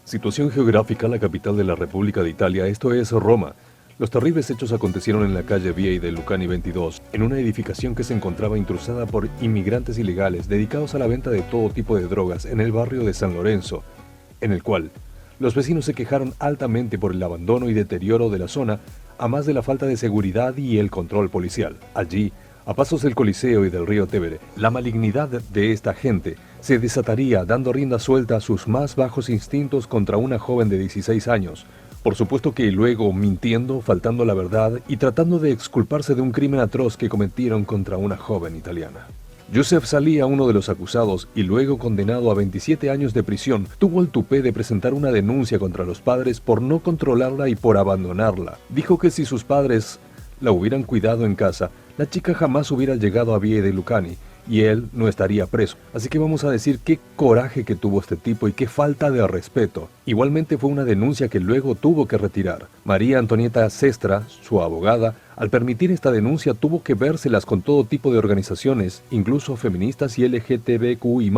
Situación geográfica: la capital de la República de Italia, esto es Roma. Los terribles hechos acontecieron en la calle Via de Lucani 22, en una edificación que se encontraba intrusada por inmigrantes ilegales dedicados a la venta de todo tipo de drogas en el barrio de San Lorenzo, en el cual los vecinos se quejaron altamente por el abandono y deterioro de la zona, a más de la falta de seguridad y el control policial. Allí, a pasos del Coliseo y del río Tevere, la malignidad de esta gente se desataría dando rienda suelta a sus más bajos instintos contra una joven de 16 años. Por supuesto que luego mintiendo, faltando la verdad y tratando de exculparse de un crimen atroz que cometieron contra una joven italiana. Youssef Salih, uno de los acusados y luego condenado a 27 años de prisión, tuvo el tupé de presentar una denuncia contra los padres por no controlarla y por abandonarla. Dijo que si sus padres la hubieran cuidado en casa, la chica jamás hubiera llegado a Via de Lucani y él no estaría preso. Así que vamos a decir qué coraje que tuvo este tipo y qué falta de respeto. Igualmente fue una denuncia que luego tuvo que retirar. María Antonieta Sestra, su abogada, al permitir esta denuncia tuvo que vérselas con todo tipo de organizaciones, incluso feministas y LGTBQI+,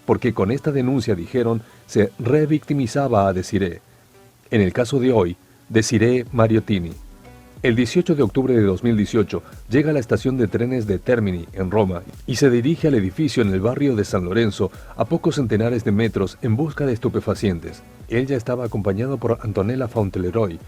porque con esta denuncia, dijeron, se revictimizaba a Desiree. En el caso de hoy, Desiree Mariottini. El 18 de octubre de 2018 llega a la estación de trenes de Termini, en Roma, y se dirige al edificio en el barrio de San Lorenzo, a pocos centenares de metros, en busca de estupefacientes. Él ya estaba acompañado por Antonella Fauntleroy,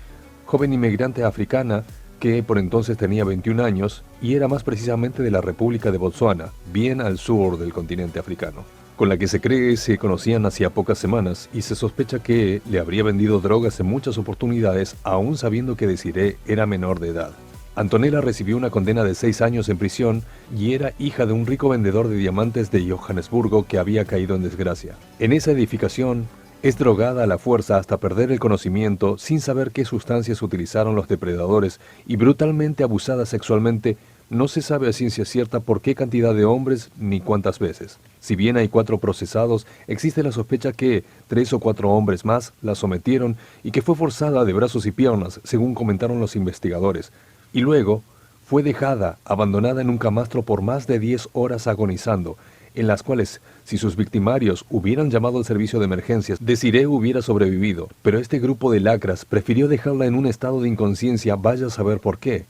joven inmigrante africana que por entonces tenía 21 años y era más precisamente de la República de Botsuana, bien al sur del continente africano, con la que se cree se conocían hacía pocas semanas y se sospecha que le habría vendido drogas en muchas oportunidades, aún sabiendo que Desiree era menor de edad. Antonella recibió una condena de 6 años en prisión y era hija de un rico vendedor de diamantes de Johannesburgo que había caído en desgracia. En esa edificación es drogada a la fuerza hasta perder el conocimiento, sin saber qué sustancias utilizaron los depredadores, y brutalmente abusada sexualmente. No se sabe a ciencia cierta por qué cantidad de hombres ni cuántas veces. Si bien hay 4 procesados, existe la sospecha que 3 o 4 hombres más la sometieron y que fue forzada de brazos y piernas, según comentaron los investigadores. Y luego fue dejada, abandonada en un camastro por más de 10 horas agonizando, en las cuales, si sus victimarios hubieran llamado al servicio de emergencias, Desiree hubiera sobrevivido. Pero este grupo de lacras prefirió dejarla en un estado de inconsciencia, vaya a saber por qué.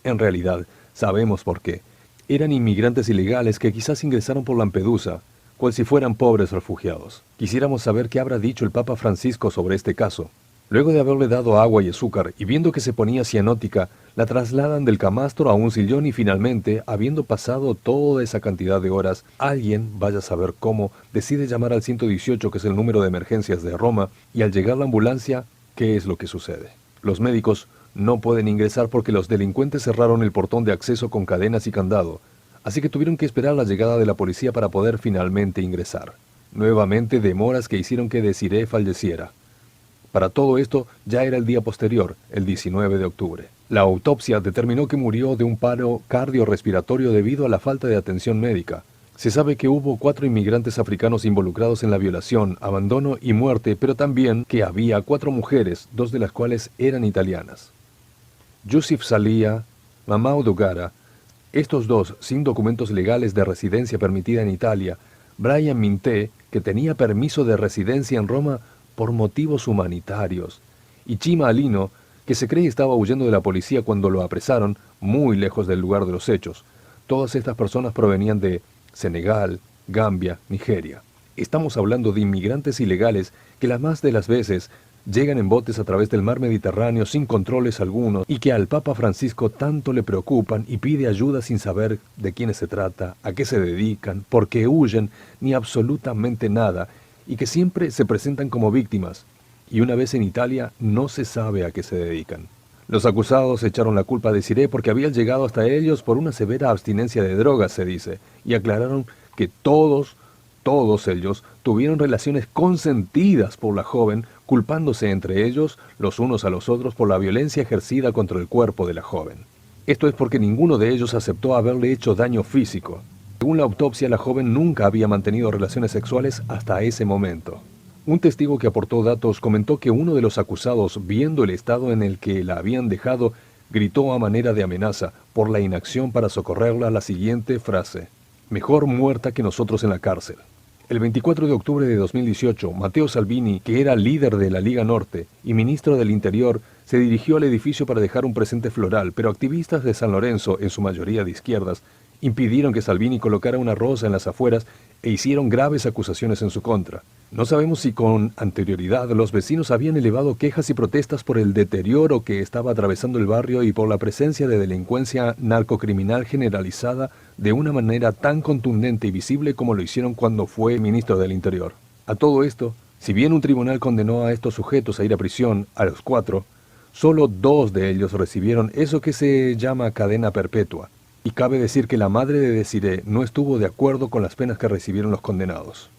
En realidad, sabemos por qué. Eran inmigrantes ilegales que quizás ingresaron por Lampedusa, cual si fueran pobres refugiados. Quisiéramos saber qué habrá dicho el Papa Francisco sobre este caso. Luego de haberle dado agua y azúcar y viendo que se ponía cianótica, la trasladan del camastro a un sillón y finalmente, habiendo pasado toda esa cantidad de horas, alguien, vaya a saber cómo, decide llamar al 118, que es el número de emergencias de Roma, y al llegar la ambulancia, ¿qué es lo que sucede? Los médicos no pueden ingresar porque los delincuentes cerraron el portón de acceso con cadenas y candado, así que tuvieron que esperar la llegada de la policía para poder finalmente ingresar. Nuevamente demoras que hicieron que Desiree falleciera. Para todo esto ya era el día posterior, el 19 de octubre. La autopsia determinó que murió de un paro cardiorrespiratorio debido a la falta de atención médica. Se sabe que hubo 4 inmigrantes africanos involucrados en la violación, abandono y muerte, pero también que había 4 mujeres, 2 de las cuales eran italianas. Youssef Salih, Mamadou Dogara, estos 2 sin documentos legales de residencia permitida en Italia, Brian Minté, que tenía permiso de residencia en Roma por motivos humanitarios, y Chima Alino, que se cree estaba huyendo de la policía cuando lo apresaron, muy lejos del lugar de los hechos. Todas estas personas provenían de Senegal, Gambia, Nigeria. Estamos hablando de inmigrantes ilegales que la más de las veces llegan en botes a través del mar Mediterráneo sin controles algunos y que al Papa Francisco tanto le preocupan y pide ayuda sin saber de quiénes se trata, a qué se dedican, por qué huyen, ni absolutamente nada, y que siempre se presentan como víctimas, y una vez en Italia no se sabe a qué se dedican. Los acusados echaron la culpa a Desiree porque había llegado hasta ellos por una severa abstinencia de drogas, se dice, y aclararon que todos ellos tuvieron relaciones consentidas por la joven, culpándose entre ellos los unos a los otros por la violencia ejercida contra el cuerpo de la joven. Esto es porque ninguno de ellos aceptó haberle hecho daño físico. Según la autopsia, la joven nunca había mantenido relaciones sexuales hasta ese momento. Un testigo que aportó datos comentó que uno de los acusados, viendo el estado en el que la habían dejado, gritó a manera de amenaza por la inacción para socorrerla la siguiente frase: «Mejor muerta que nosotros en la cárcel». El 24 de octubre de 2018, Matteo Salvini, que era líder de la Liga Norte y ministro del Interior, se dirigió al edificio para dejar un presente floral, pero activistas de San Lorenzo, en su mayoría de izquierdas, impidieron que Salvini colocara una rosa en las afueras e hicieron graves acusaciones en su contra. No sabemos si con anterioridad los vecinos habían elevado quejas y protestas por el deterioro que estaba atravesando el barrio y por la presencia de delincuencia narcocriminal generalizada de una manera tan contundente y visible como lo hicieron cuando fue ministro del Interior. A todo esto, si bien un tribunal condenó a estos sujetos a ir a prisión, a los 4, solo 2 de ellos recibieron eso que se llama cadena perpetua. Y cabe decir que la madre de Desiree no estuvo de acuerdo con las penas que recibieron los condenados.